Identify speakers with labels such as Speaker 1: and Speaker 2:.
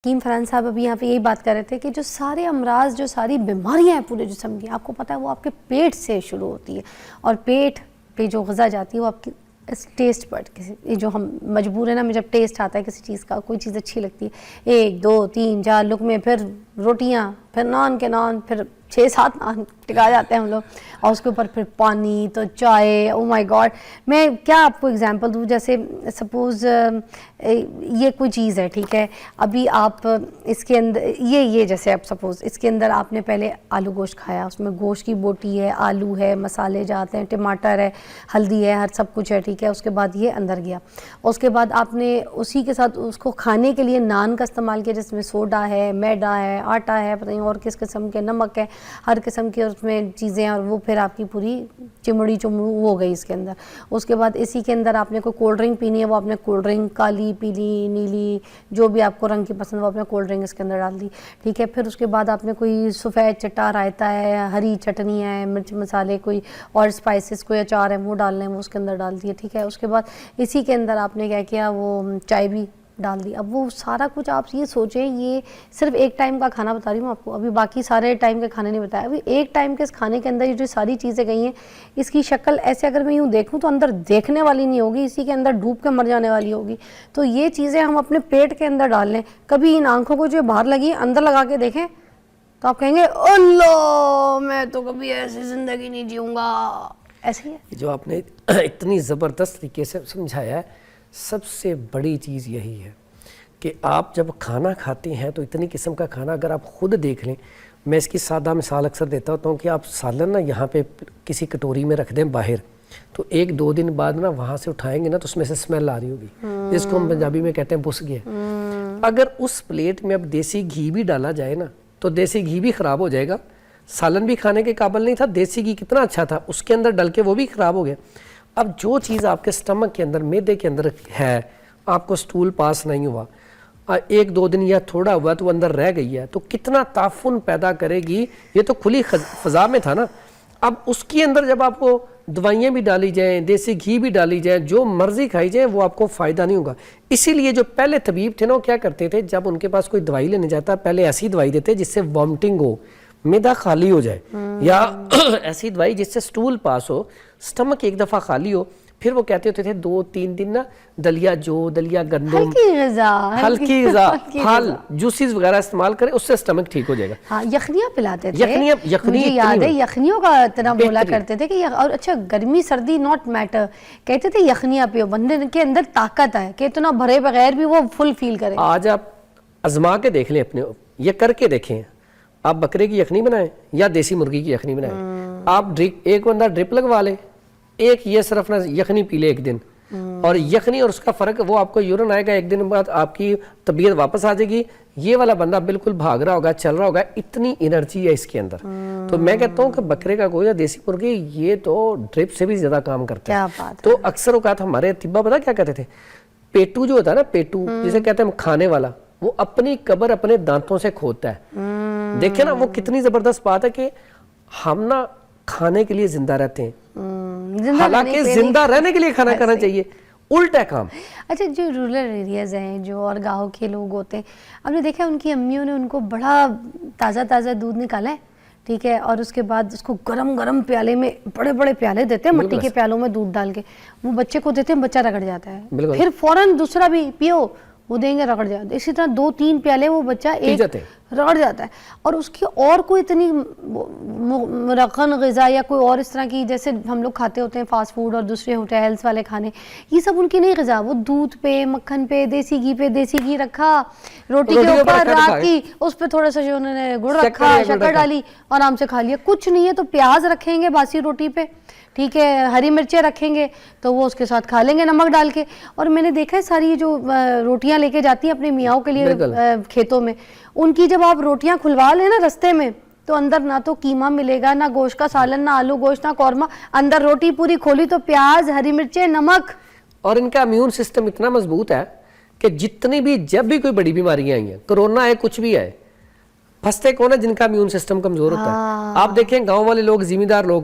Speaker 1: حکیم فرحان صاحب ابھی یہاں پہ یہی بات کر رہے تھے کہ جو سارے امراض جو ساری بیماریاں ہیں پورے جسم کی، آپ کو پتہ ہے وہ آپ کے پیٹ سے شروع ہوتی ہے، اور پیٹ پہ جو غذا جاتی ہے وہ آپ کی ٹیسٹ پر جو ہم مجبور ہیں نا، ہمیں جب ٹیسٹ آتا ہے کسی چیز کا، کوئی چیز اچھی لگتی ہے، 1 2 3 4 لقمے، پھر روٹیاں، پھر نان کے نان، پھر 6 7 نان ٹکا جاتے ہیں ہم لوگ، اور اس کے اوپر پھر پانی، تو چائے. او مائی گاڈ، میں کیا آپ کو اگزامپل دوں؟ جیسے سپوز یہ کوئی چیز ہے، ٹھیک ہے، ابھی آپ اس کے اندر یہ جیسے آپ سپوز اس کے اندر آپ نے پہلے آلو گوشت کھایا، اس میں گوشت کی بوٹی ہے، آلو ہے، مسالے جاتے ہیں، ٹماٹر ہے، ہلدی ہے، ہر سب کچھ ہے، ٹھیک ہے، اس کے بعد یہ اندر گیا، اس کے بعد آپ نے اسی کے ساتھ اس کو کھانے کے لیے نان کا استعمال کیا، جس میں سوڈا ہے، میدا ہے، آٹا ہے، پتہ نہیں اور کس قسم کے، نمک ہے، ہر قسم کی اس میں چیزیں، اور وہ پھر آپ کی پوری چمڑی ہو گئی اس کے اندر. اس کے بعد اسی کے اندر آپ نے کوئی کولڈ ڈرنک پینی ہے، وہ آپ نے کولڈ ڈرنک کالی، پیلی، نیلی، جو بھی آپ کو رنگ کی پسند، وہ آپ نے کولڈ ڈرنک اس کے اندر ڈال دی، ٹھیک ہے. پھر اس کے بعد آپ نے کوئی سفید چٹا رائتا ہے، ہری چٹنی ہے، مرچ مسالے کوئی اور اسپائسز، کوئی اچار ہے، وہ ڈالنے ہیں، وہ اس کے اندر ڈال دیے، ٹھیک ہے. اس کے بعد اسی کے اندر آپ نے کیا کیا، وہ چائے بھی ڈال دی. اب وہ سارا کچھ آپ یہ سوچیں، یہ صرف ایک ٹائم کا کھانا بتا رہی ہوں آپ کو، ابھی باقی سارے ٹائم کے کھانے نہیں بتایا، ابھی ایک ٹائم کے اس کھانے کے اندر یہ جو ساری چیزیں گئی ہیں، اس کی شکل ایسے اگر میں یوں دیکھوں تو اندر دیکھنے والی نہیں ہوگی، اسی کے اندر ڈوب کے مر جانے والی ہوگی. تو یہ چیزیں ہم اپنے پیٹ کے اندر ڈال لیں، کبھی ان آنکھوں کو جو باہر لگی اندر لگا کے دیکھیں تو آپ کہیں گے اللہ میں تو کبھی ایسی زندگی نہیں جیوں گا. ایسے ہی ہے
Speaker 2: جو آپ نے اتنی زبردست طریقے سے سمجھایا ہے، سب سے بڑی چیز یہی ہے کہ آپ جب کھانا کھاتے ہیں تو اتنی قسم کا کھانا اگر آپ خود دیکھ لیں. میں اس کی سادہ مثال اکثر دیتا ہوتا ہوں کہ آپ سالن نا یہاں پہ کسی کٹوری میں رکھ دیں باہر، تو 1 2 دن بعد نا وہاں سے اٹھائیں گے نا تو اس میں سے اسمیل آ رہی ہوگی، جس کو ہم پنجابی میں کہتے ہیں بس گیا. اگر اس پلیٹ میں اب دیسی گھی بھی ڈالا جائے نا تو دیسی گھی بھی خراب ہو جائے گا. سالن بھی کھانے کے قابل نہیں تھا، دیسی گھی کتنا اچھا تھا، اس کے اندر ڈل کے وہ بھی خراب ہو گیا. اب جو چیز آپ کے سٹمک کے اندر، معدے کے اندر ہے، آپ کو سٹول پاس نہیں ہوا، 1 2 دن یا تھوڑا ہوا تو اندر رہ گئی ہے، تو کتنا تعفن پیدا کرے گی. یہ تو کھلی فضا میں تھا نا. اب اس کے اندر جب آپ کو دوائیاں بھی ڈالی جائیں، دیسی گھی بھی ڈالی جائیں، جو مرضی کھائی جائیں، وہ آپ کو فائدہ نہیں ہوگا. اسی لیے جو پہلے طبیب تھے نا، وہ کیا کرتے تھے، جب ان کے پاس کوئی دوائی لینے جاتا پہلے ایسی دوائی دیتے جس سے وامٹنگ ہو، معدہ خالی ہو جائے، یا ایسی دوائی جس سے سٹول پاس ہو، سٹمک ایک دفعہ خالی ہو. پھر وہ کہتے ہوتے تھے 2 3 دن نا دلیا دلیا گندم، ہلکی غذا، پھل، جوسز وغیرہ استعمال کریں، اس سے سٹمک ٹھیک ہو جائے گا.
Speaker 1: ہاں، یخنیاں پلاتے تھے،
Speaker 2: یخنی
Speaker 1: مجھے یاد ہے یخنیوں کا اتنا بولا کرتے تھے کہ اور اچھا گرمی سردی ناٹ میٹر، کہتے تھے یخنیاں پیو، بندے کے اندر طاقت ہے کہ اتنا بھرے بغیر بھی وہ فل فیل کرے.
Speaker 2: آج آپ آزما کے دیکھ لیں، اپنے یہ کر کے دیکھیں، آپ بکرے کی یخنی بنائیں یا دیسی مرغی کی یخنی بنائیں، آپ ایک بندہ ڈرپ لگوا لے، ایک یہ صرف نہ یخنی پی لے ایک دن، اور یخنی اور اس کا فرق، وہ آپ کو یورین آئے گا، 1 دن بعد آپ کی طبیعت واپس آ جائے گی. یہ والا بندہ بالکل بھاگ رہا ہوگا، چل رہا ہوگا، اتنی انرجی ہے اس کے اندر. تو میں کہتا ہوں کہ بکرے کا گوشت یا دیسی مرغی یہ تو ڈرپ سے بھی زیادہ کام کرتا ہے. تو اکثر اوقات ہمارے طبہ پتہ کیا کہتے تھے، پیٹو جو ہوتا ہے نا، پیٹو جسے کہتے ہیں کھانے والا، وہ اپنی قبر اپنے دانتوں سے کھودتا ہے. دیکھیں نا وہ کتنی زبردست بات ہے کہ ہم نا کھانے کے لیے زندہ رہتے ہیں، حالانکہ زندہ رہنے کے لیے کھانا کھانا چاہیے، الٹا کام.
Speaker 1: اچھا، جو رورل ایریاز ہیں، جو اور گاؤں کے لوگ ہوتے ہیں، آپ نے دیکھا ان کی امیوں نے ان کو بڑا تازہ دودھ نکالا ہے، ٹھیک ہے، اور اس کے بعد اس کو گرم پیالے میں، بڑے بڑے پیالے دیتے ہیں مٹی کے پیالوں میں دودھ ڈال کے، وہ بچے کو دیتے ہیں، بچہ رگڑ جاتا ہے، پھر فوراً دوسرا بھی پیو، وہ دیں گے، رگڑ جاتا ہے. اسی طرح 2 3 پیالے وہ بچہ ایک رگڑ جاتا ہے. اور اس کی اور کوئی اتنی مرغن غذا یا کوئی اور اس طرح کی، جیسے ہم لوگ کھاتے ہوتے ہیں فاسٹ فوڈ اور دوسرے ہوٹلز والے کھانے، یہ سب ان کی نہیں غذا. وہ دودھ پہ، مکھن پہ، دیسی گھی رکھا روٹی کے اوپر، رات کی اس پہ تھوڑا سا جو انہوں نے گڑ رکھا، شکر ڈالی، آرام سے کھا لیا. کچھ نہیں ہے تو پیاز رکھیں گے باسی روٹی پہ، ٹھیک ہے، ہری مرچیں رکھیں گے تو وہ اس کے ساتھ کھا لیں گے نمک ڈال کے. اور میں نے دیکھا ہے ساری جو روٹیاں لے کے جاتی ہیں اپنے میاؤں کے لیے کھیتوں میں، ان کی جب آپ روٹیاں کھلوا لیں نا رستے میں، تو اندر نہ تو قیمہ ملے گا، نہ گوشت کا سالن، نہ آلو گوشت، نہ قورمہ، اندر روٹی پوری کھولی تو پیاز، ہری مرچیں، نمک.
Speaker 2: اور ان کا امیون سسٹم اتنا مضبوط ہے کہ جتنی بھی، جب بھی کوئی بڑی بیماریاں آئی ہیں، کرونا ہے، کچھ بھی ہے، پھنستے کون ہے؟ جن کا امیون سسٹم کمزور ہوتا ہے. آپ دیکھیں گاؤں والے لوگ، زمیندار لوگ،